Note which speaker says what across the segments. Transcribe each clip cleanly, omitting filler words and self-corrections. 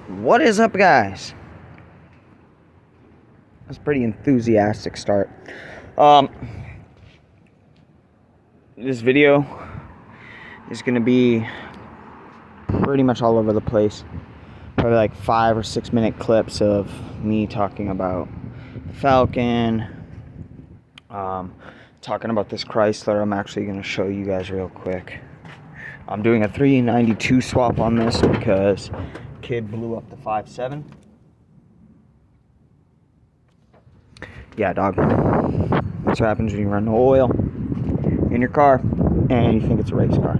Speaker 1: What is up, guys? That's a pretty enthusiastic start. This video is gonna be pretty much all over the place. Probably like 5 or 6 minute clips of me talking about the Falcon, talking about this Chrysler. I'm actually gonna show you guys real quick. I'm doing a 392 swap on this because kid blew up the 5.7. Yeah, dog. That's what happens when you run no oil in your car and you think it's a race car.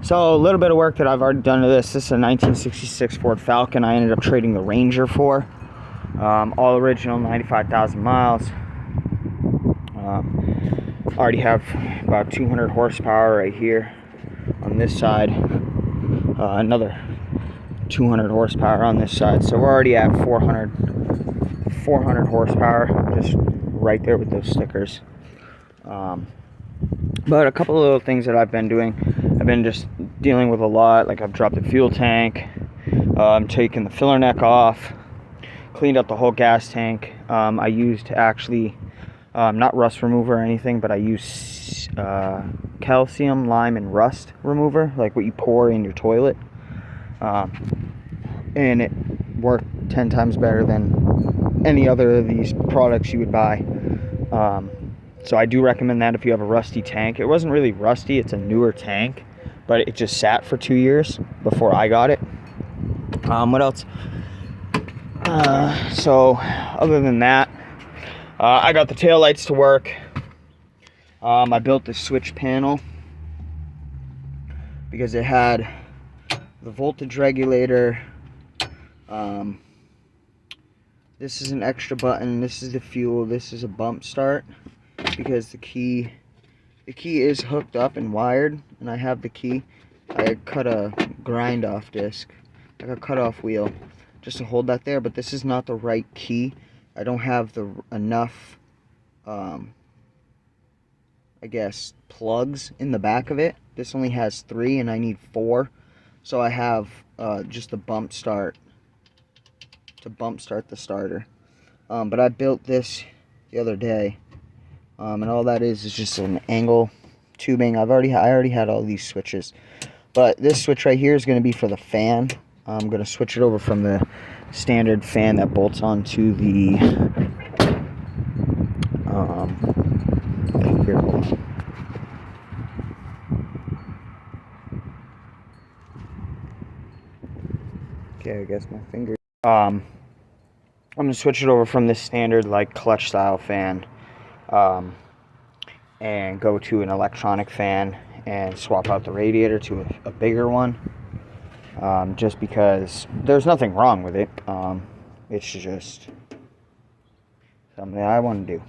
Speaker 1: So a little bit of work that I've already done to this. This is a 1966 Ford Falcon. I ended up trading the Ranger for. All original, 95,000 miles. Already have about 200 horsepower right here. On this side, another 200 horsepower on this side. So we're already at 400 horsepower, just right there with those stickers. But a couple of little things that I've been doing, I've been just dealing with a lot. Like I've dropped the fuel tank, taken the filler neck off, cleaned up the whole gas tank. I used actually not rust remover or anything, but I used calcium, lime, and rust remover, like what you pour in your toilet. And it worked 10 times better than any other of these products you would buy. So I do recommend that if you have a rusty tank. It wasn't really rusty, it's a newer tank, but it just sat for 2 years before I got it. What else? So other than that, I got the taillights to work. I built this switch panel because it had the voltage regulator. This is an extra button. This is the fuel. This is a bump start because the key is hooked up and wired, and I have the key. I cut a grind off disc, like a cut off wheel, just to hold that there. But this is not the right key. I don't have enough I guess plugs in the back of it. This only has 3 and I need 4, so I have just a bump start to bump start the starter. But I built this the other day, and all that is just an angle tubing. I already had all these switches, but this switch right here is going to be for the fan. I'm going to switch it over from the standard fan that bolts onto the here, hold on. Okay, I guess my finger. I'm gonna switch it over from this standard like clutch style fan, and go to an electronic fan and swap out the radiator to a bigger one. Just because there's nothing wrong with it. It's just something I want to do.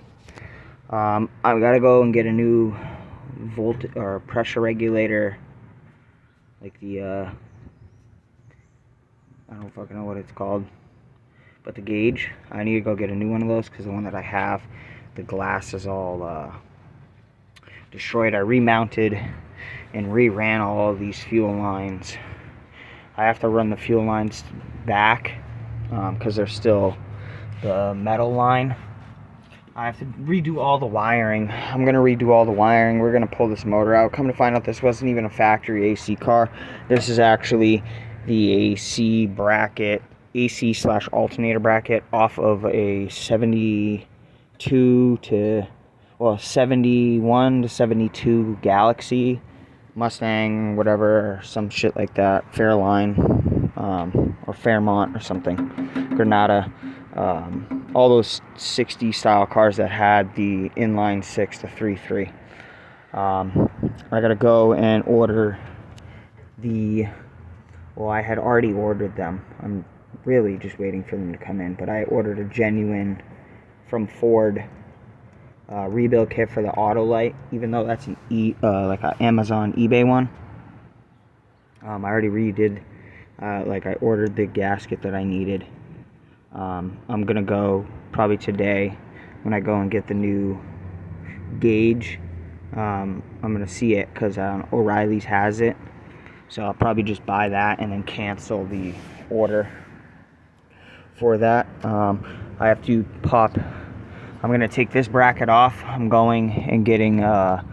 Speaker 1: I've got to go and get a new voltage or pressure regulator, like the I don't fucking know what it's called, but the gauge. I need to go get a new one of those because the one that I have, the glass is all destroyed. I remounted and reran all of these fuel lines. I have to run the fuel lines back because they're still the metal line. I have to redo all the wiring. I'm going to redo all the wiring. We're going to pull this motor out. Come to find out, this wasn't even a factory AC car. This is actually the AC bracket, AC/alternator bracket off of a 71 to 72 Galaxy, Mustang, whatever, some shit like that, Fairline, or Fairmont or something, Granada, all those 60 style cars that had the inline 6 to 3.3. I gotta go and order I had already ordered them. I'm really just waiting for them to come in, but I ordered a genuine from Ford rebuild kit for the auto light, even though that's an like an Amazon eBay one. I already redid, like I ordered the gasket that I needed. I'm gonna go probably today when I go and get the new gauge. I'm gonna see it because O'Reilly's has it, so I'll probably just buy that and then cancel the order for that. I have to pop. I'm gonna take this bracket off. I'm going and getting a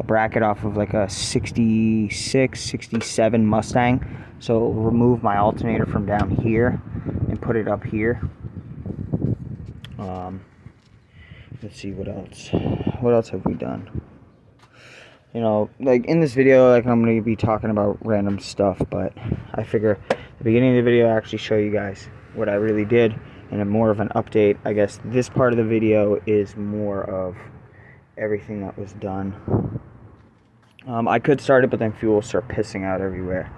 Speaker 1: bracket off of like a 66, 67 Mustang. So remove my alternator from down here and put it up here. Let's see what else. What else have we done? You know, like in this video, like I'm gonna be talking about random stuff, but I figure at the beginning of the video, I actually show you guys what I really did and a more of an update. I guess this part of the video is more of everything that was done. I could start it, but then fuel will start pissing out everywhere.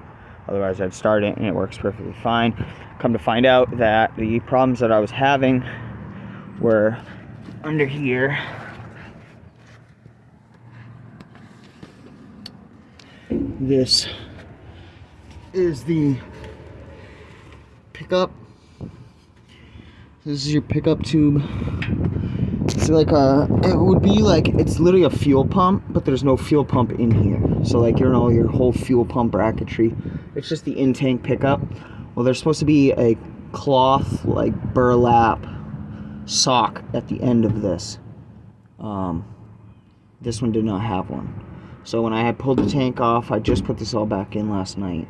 Speaker 1: Otherwise, I'd start it and it works perfectly fine. Come to find out that the problems that I was having were under here. This is the pickup. This is your pickup tube. It's like it would be like, it's literally a fuel pump, but there's no fuel pump in here. So like, you know, your whole fuel pump bracketry, it's just the in-tank pickup. Well, there's supposed to be a cloth, like burlap sock at the end of this. This one did not have one. So when I had pulled the tank off, I just put this all back in last night,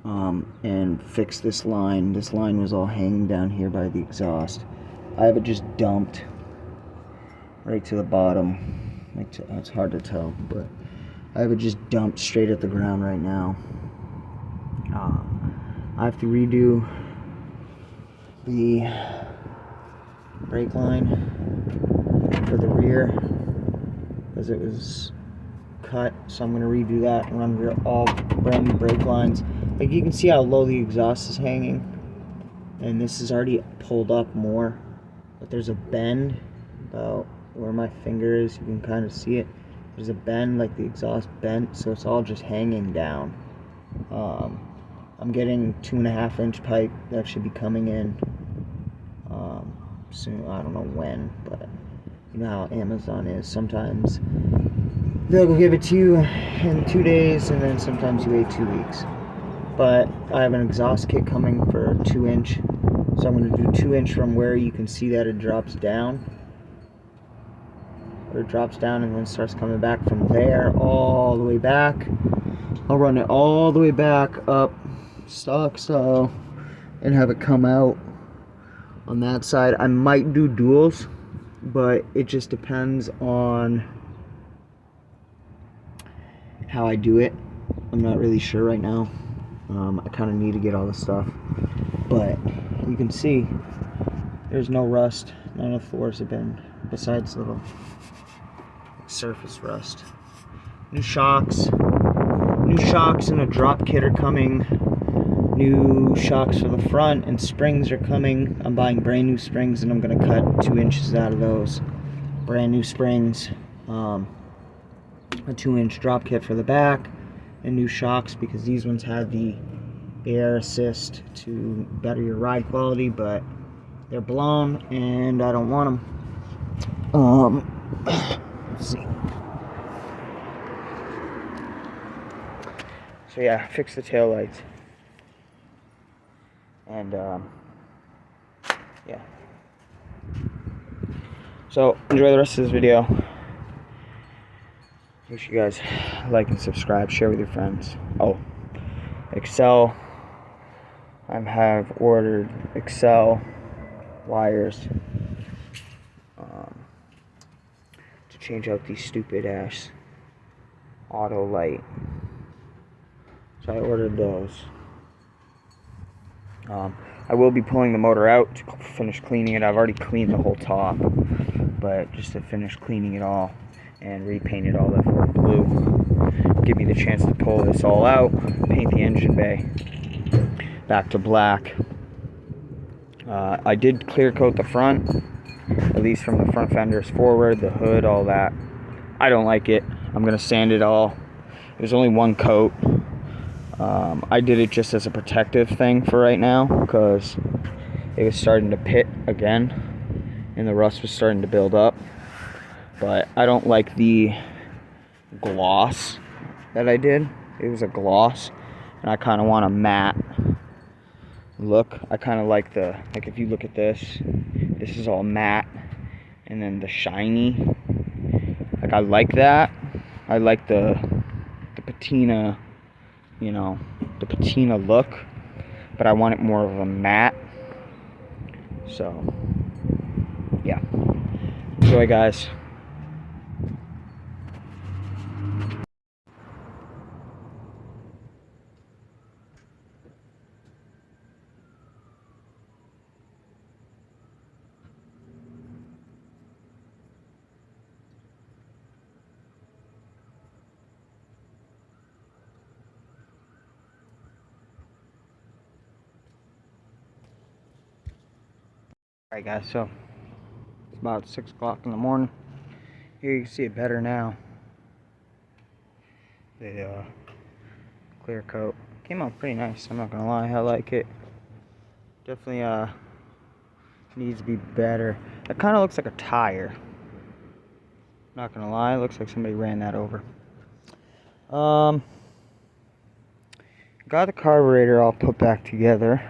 Speaker 1: and fixed this line. This line was all hanging down here by the exhaust. I have it just dumped right to the bottom. It's hard to tell, but I have it just dumped straight at the ground right now. I have to redo the brake line for the rear because it was cut, so I'm going to redo that and run all brand new brake lines. Like, you can see how low the exhaust is hanging, and this is already pulled up more, but there's a bend about where my finger is. You can kind of see it. There's a bend, like the exhaust bent, so it's all just hanging down. I'm getting 2.5 inch pipe that should be coming in soon. I don't know when, but you know how Amazon is. Sometimes they'll go give it to you in 2 days, and then sometimes you wait 2 weeks. But I have an exhaust kit coming for 2 inch, so I'm going to do 2 inch from where you can see that it drops down. Or it drops down and then starts coming back from there all the way back. I'll run it all the way back up stock style and have it come out on that side. I might do duals, but it just depends on how I do it. I'm not really sure right now. I kind of need to get all this stuff, but you can see there's no rust. None of the floors have been, besides little surface rust. New shocks and a drop kit are coming. New shocks for the front and springs are coming. I'm buying brand new springs and I'm going to cut 2 inches out of those. Brand new springs. A 2 inch drop kit for the back, and new shocks because these ones had the air assist to better your ride quality, but they're blown and I don't want them. Let's see. So yeah, fix the tail lights. And yeah. So enjoy the rest of this video. Make sure you guys like and subscribe, share with your friends. Oh, Excel. I have ordered Excel wires to change out these stupid ass auto light. So I ordered those. I will be pulling the motor out to finish cleaning it. I've already cleaned the whole top, but just to finish cleaning it all and repaint it all that for blue. Give me the chance to pull this all out, paint the engine bay back to black. I did clear coat the front, at least from the front fenders forward, the hood, all that. I don't like it. I'm gonna sand it all. There's only one coat. I did it just as a protective thing for right now because it was starting to pit again and the rust was starting to build up. But I don't like the gloss that I did. It was a gloss, and I kind of want a matte look. I kind of like the, like if you look at this is all matte, and then the shiny. Like I like that. I like the patina, you know, the patina look, but I want it more of a matte. So, yeah. Enjoy, guys. Alright guys, so it's about 6 o'clock in the morning. Here you can see it better now. The clear coat came out pretty nice, I'm not gonna lie, I like it. Definitely needs to be better. It kind of looks like a tire. Not gonna lie, it looks like somebody ran that over. Got the carburetor all put back together.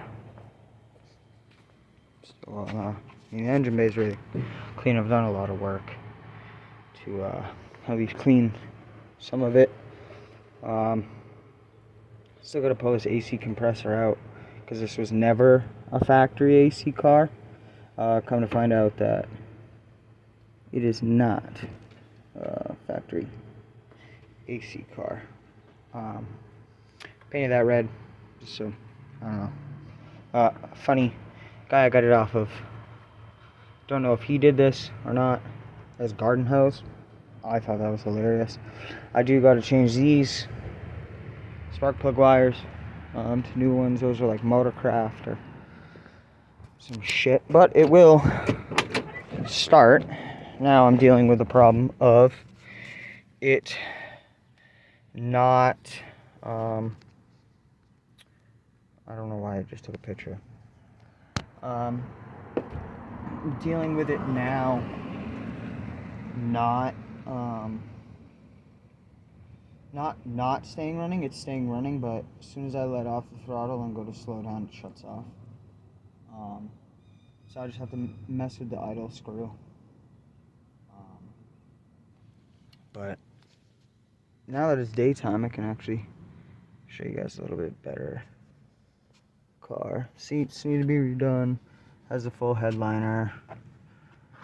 Speaker 1: So, the engine bay is really clean. I've done a lot of work to at least clean some of it. Still gotta pull this AC compressor out because this was never a factory AC car. Come to find out that it is not a factory AC car. Painted that red, just so, I don't know. Funny guy I got it off of. Don't know if he did this or not. As garden hose. I thought that was hilarious. I do got to change these spark plug wires to new ones. Those are like Motorcraft or some shit, but it will start. Now I'm dealing with the problem of it not I don't know why I just took a picture. Dealing with it now not staying running. It's staying running, but as soon as I let off the throttle and go to slow down, it shuts off. So I just have to mess with the idle screw. But now that it's daytime, I can actually show you guys a little bit better. Car seats need to be redone. Has a full headliner.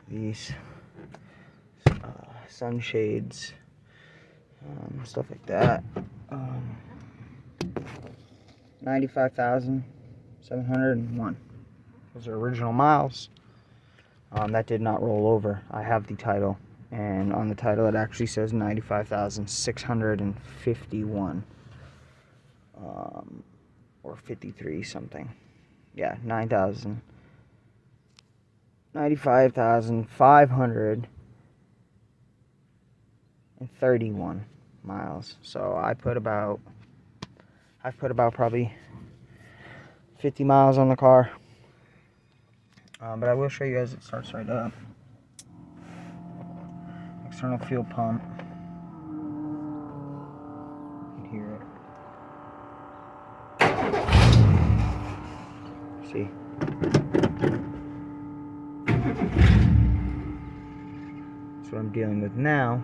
Speaker 1: These sunshades, stuff like that. 95,701. Those are original miles. That did not roll over. I have the title, and on the title it actually says 95,651. Or 53 something. Yeah, 95,531 miles. So I've put about probably 50 miles on the car. But I will show you guys it starts right up. External fuel pump. You can hear it. See? That's what I'm dealing with now.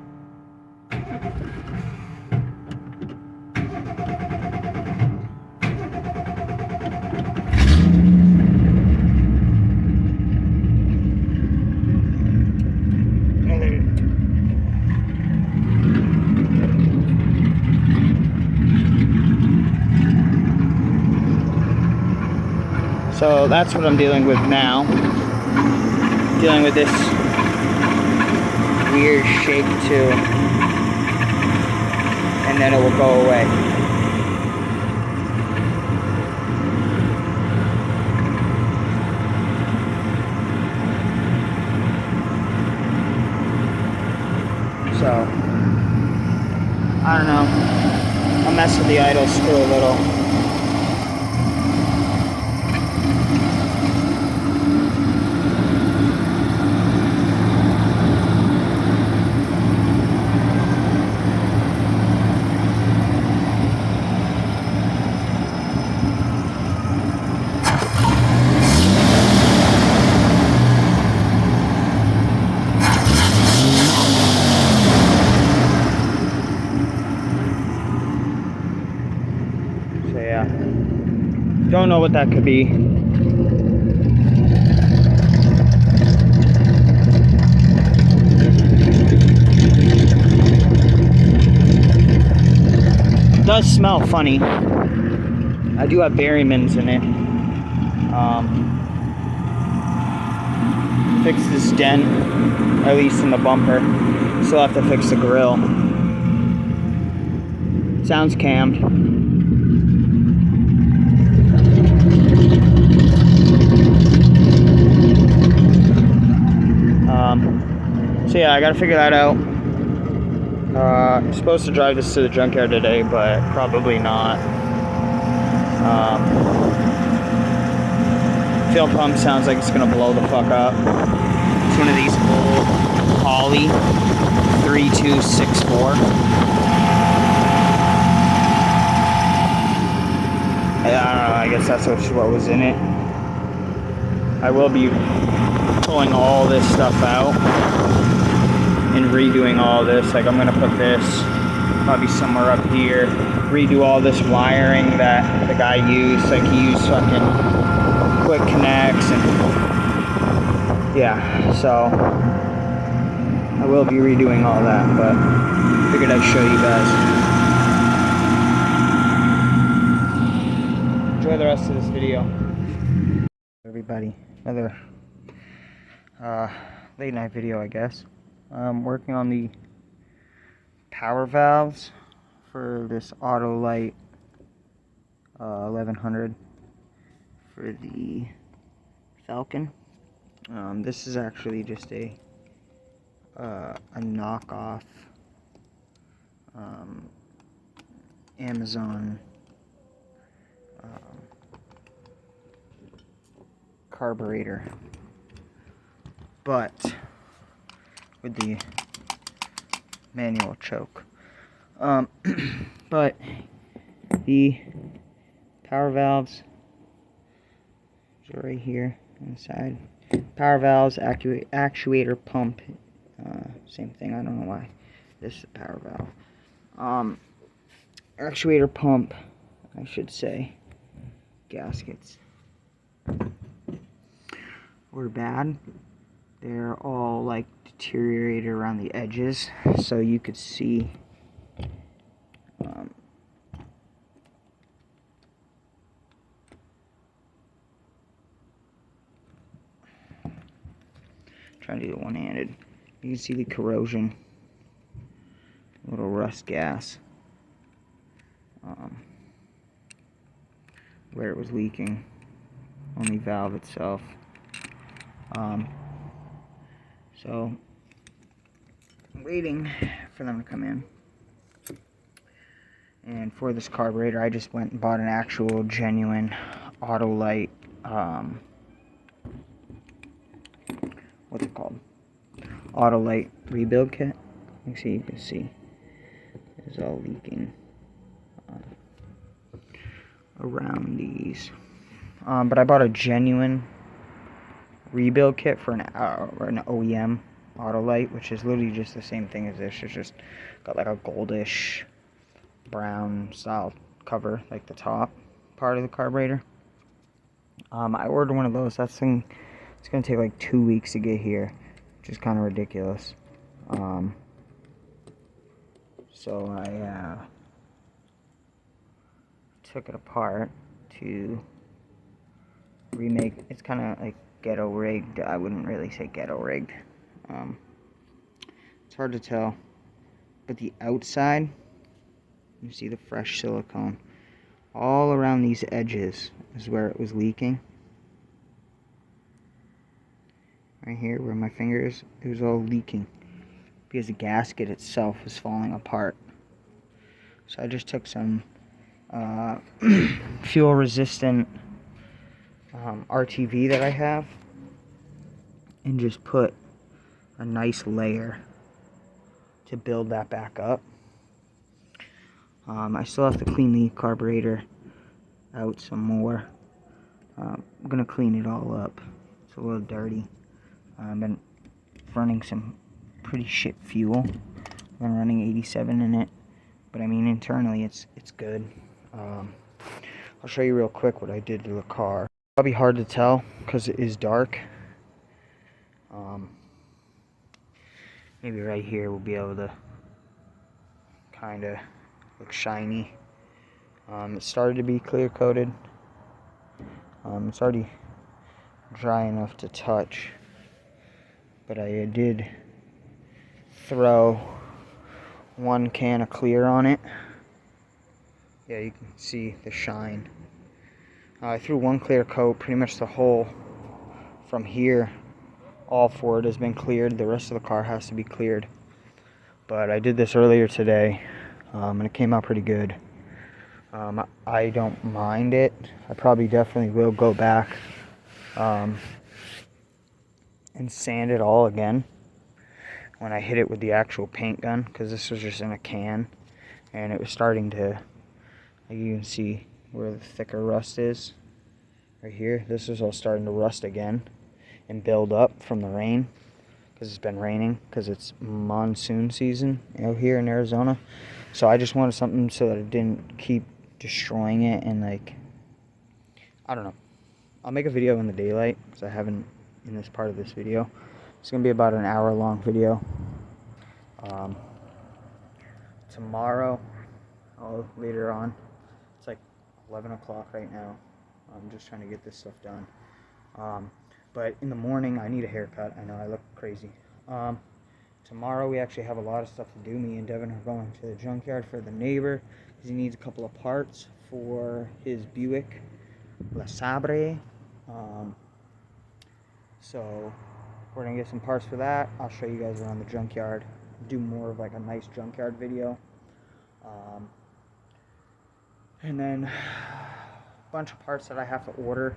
Speaker 1: So that's what I'm dealing with now. Dealing with this weird shake too. And then it will go away. So, I don't know. I'll mess with the idle screw a little. what that could be. It does smell funny. I do have berrymans in it. Fix this dent, at least in the bumper. Still have to fix the grill. Sounds cammed. So yeah, I gotta figure that out. I'm supposed to drive this to the junkyard today, but probably not. Fuel pump sounds like it's gonna blow the fuck up. It's one of these old Holley 3264. I don't know, I guess that's what was in it. I will be pulling all this stuff out and redoing all this. Like, I'm gonna put this probably somewhere up here, redo all this wiring that the guy used. Like, he used fucking quick connects, and yeah, so I will be redoing all that, but figured I'd show you guys. Enjoy the rest of this video. Everybody, another late night video, I guess. I'm working on the power valves for this Autolite 1100 for the Falcon. This is actually just a knockoff Amazon carburetor, but with the manual choke. But the power valves are right here on the side. Power valves, actuator pump, same thing. I don't know why this is a power valve. Actuator pump, I should say. Gaskets were bad. They're all like deteriorated around the edges, so you could see trying to do it one-handed. You can see the corrosion, a little rust gas where it was leaking on the valve itself. So I'm waiting for them to come in. And for this carburetor, I just went and bought an actual genuine Autolite, what's it called? Autolite rebuild kit. You can see it's all leaking around these. But I bought a genuine rebuild kit for an OEM Autolite, which is literally just the same thing as this. It's just got like a goldish brown style cover, like the top part of the carburetor. I ordered one of those. That thing, it's gonna take like 2 weeks to get here, which is kind of ridiculous. So I took it apart to remake. It's kind of like ghetto rigged. I wouldn't really say ghetto rigged. It's hard to tell, but the outside, you see the fresh silicone all around these edges is where it was leaking. Right here where my finger is, it was all leaking because the gasket itself was falling apart. So I just took some fuel resistant RTV that I have and just put a nice layer to build that back up. I still have to clean the carburetor out some more. I'm gonna clean it all up. It's a little dirty. I've been running some pretty shit fuel. I've been running 87 in it, but I mean internally it's good. I'll show you real quick what I did to the car. Probably hard to tell because it is dark. Maybe right here we'll be able to kind of look shiny. It started to be clear coated. It's already dry enough to touch, but I did throw one can of clear on it. Yeah, you can see the shine. I threw one clear coat. Pretty much the whole from here, all forward has been cleared. The rest of the car has to be cleared. But I did this earlier today, and it came out pretty good. I don't mind it. I probably definitely will go back and sand it all again when I hit it with the actual paint gun, because this was just in a can and it was starting to, you can see where the thicker rust is right here. This is all starting to rust again and build up from the rain, because it's been raining, because it's monsoon season out here in Arizona. So I just wanted something so that it didn't keep destroying it, and like, I don't know. I'll make a video in the daylight, because I haven't in this part of this video. It's gonna be about an hour-long video. Tomorrow, later on, it's like 11 o'clock right now. I'm just trying to get this stuff done. But in the morning, I need a haircut. I know I look crazy. Tomorrow, we actually have a lot of stuff to do. Me and Devin are going to the junkyard for the neighbor, because he needs a couple of parts for his Buick La Sabre. So we're gonna get some parts for that. I'll show you guys around the junkyard. Do more of like a nice junkyard video. And then a bunch of parts that I have to order.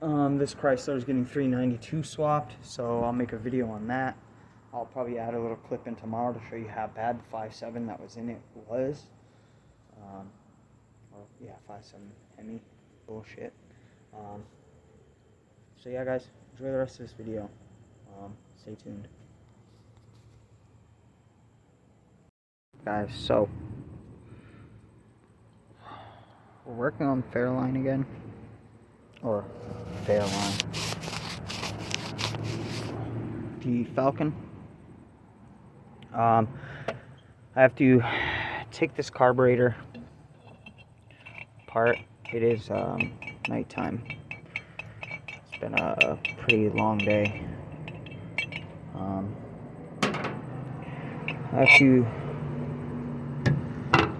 Speaker 1: This Chrysler is getting 392 swapped, so I'll make a video on that. I'll probably add a little clip in tomorrow to show you how bad the 5.7 that was in it was. Yeah, 5.7 Hemi bullshit. So yeah, guys, enjoy the rest of this video. Stay tuned. Guys, so we're working on Fairline again, or Fairline, the Falcon. I have to take this carburetor apart. It is nighttime. It's been a pretty long day. I have to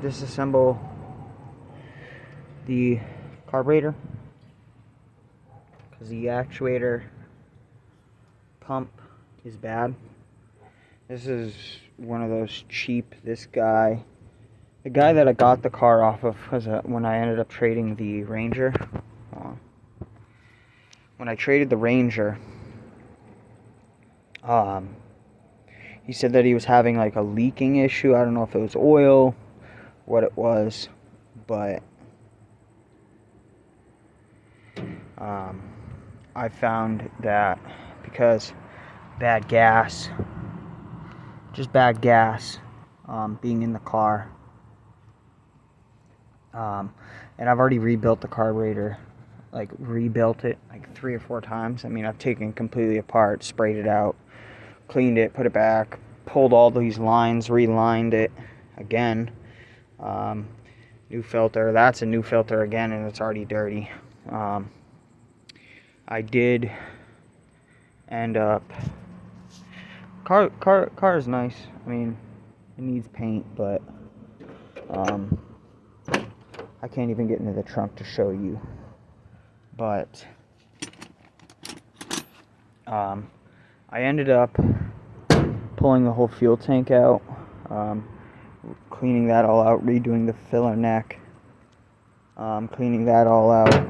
Speaker 1: disassemble the carburetor, because the actuator pump is bad. This is one of those cheap, the guy that I got the car off of was when I ended up trading the Ranger. When I traded the Ranger, he said that he was having like a leaking issue. I don't know if it was oil, what it was, but I found that because bad gas, being in the car, and I've already rebuilt the carburetor, rebuilt it like 3 or 4 times. I mean, I've taken it completely apart, sprayed it out, cleaned it, put it back, pulled all these lines, relined it again. New filter, that's a new filter again, and it's already dirty. I did end up, car is nice. I mean, it needs paint, but I can't even get into the trunk to show you. But I ended up pulling the whole fuel tank out, cleaning that all out, redoing the filler neck, cleaning that all out.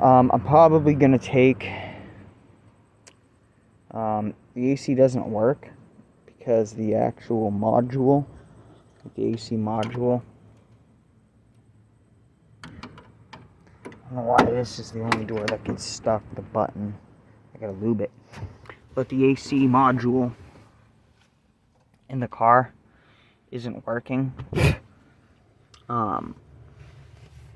Speaker 1: I'm probably going to take, the AC doesn't work because the actual module, the AC module, I don't know why this is the only door that gets stuck, the button. I gotta lube it. But the AC module in the car isn't working.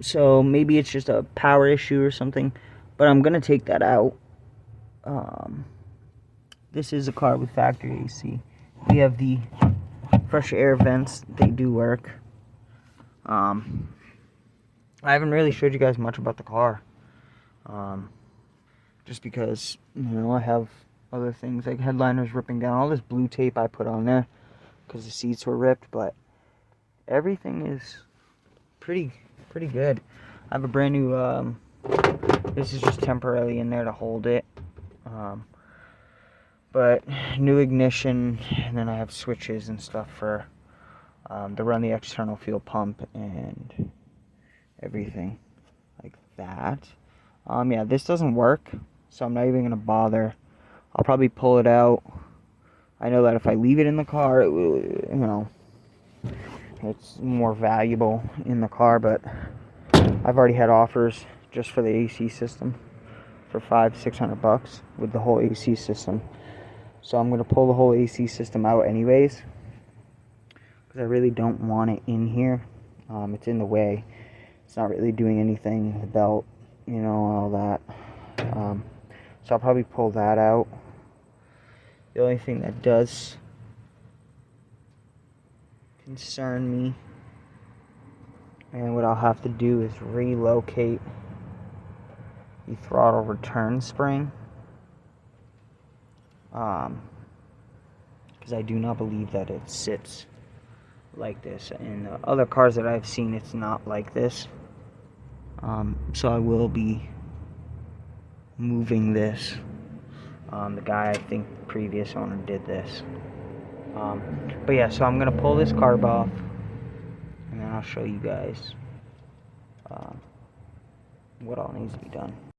Speaker 1: So maybe it's just a power issue or something, but I'm gonna take that out. This is a car with factory AC. We have the fresh air vents, they do work. I haven't really showed you guys much about the car, just because, you know, I have other things like headliners ripping down, all this blue tape I put on there because the seats were ripped, but everything is pretty good. I have a brand new, this is just temporarily in there to hold it, but new ignition, and then I have switches and stuff for to run the external fuel pump and everything like that. Yeah, this doesn't work, so I'm not even gonna bother. I'll probably pull it out. I know that if I leave it in the car, it will, you know, it's more valuable in the car, but I've already had offers just for the AC system for $500-600 with the whole AC system. So I'm gonna pull the whole AC system out anyways, because I really don't want it in here. It's in the way. It's not really doing anything. The belt, you know, all that. So I'll probably pull that out. The only thing that does concern me, and what I'll have to do, is relocate the throttle return spring, because I do not believe that it sits like this. In the other cars that I've seen, it's not like this. So I will be moving this. The guy, I think, previous owner did this. But yeah, so I'm gonna pull this carb off, and then I'll show you guys what all needs to be done.